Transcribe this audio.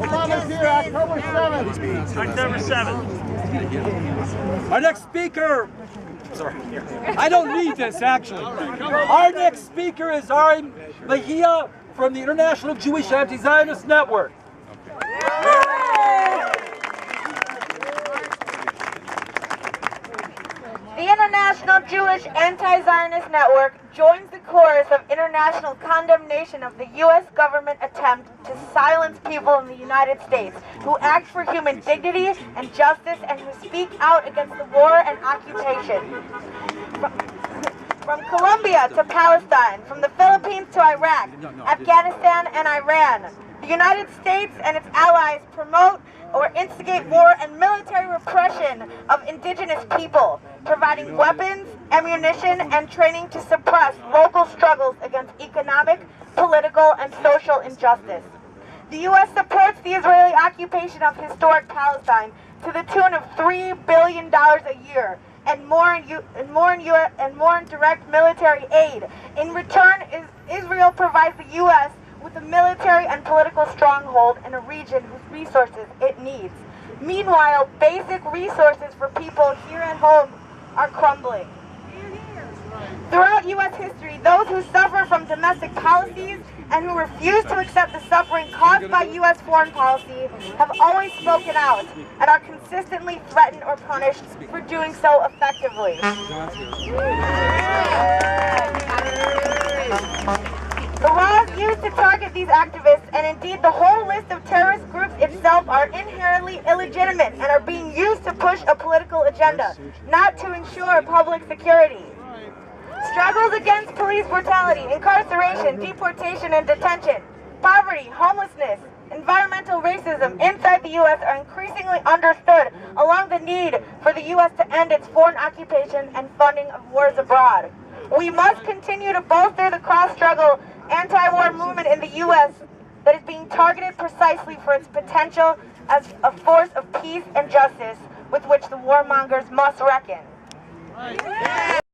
Obama's here, October 7th. October 7th. Our next speaker, sorry, I don't need this actually. Our next speaker is Ari Mejia from the International Jewish Anti-Zionist Network. The International Jewish Anti-Zionist Network joins the chorus of international condemnation of the U.S. government attempt to silence people in the United States who act for human dignity and justice and who speak out against the war and occupation. From Colombia to Palestine, from the Philippines to Iraq, Afghanistan and Iran, the United States and its allies promote or instigate war and military repression of indigenous people, providing weapons, ammunition, and training to suppress local struggles against economic, political, and social injustice. The U.S. supports the Israeli occupation of historic Palestine to the tune of $3 billion a year, and more in direct military aid. In return, Israel provides the U.S. with a military and political stronghold in a region whose resources it needs. Meanwhile, basic resources for people here at home are crumbling. Throughout U.S. history, those who suffer from domestic policies and who refuse to accept the suffering caused by U.S. foreign policy have always spoken out and are consistently threatened or punished for doing so effectively. The laws used to target these activists, and indeed the whole list of terrorist groups itself, are inherently illegitimate and are being used to push a political agenda, not to ensure public security. Struggles against police brutality, incarceration, deportation and detention, poverty, homelessness, environmental racism inside the U.S. are increasingly understood, along the need for the U.S. to end its foreign occupation and funding of wars abroad. We must continue to bolster the cross-struggle anti-war movement in the U.S. that is being targeted precisely for its potential as a force of peace and justice with which the warmongers must reckon.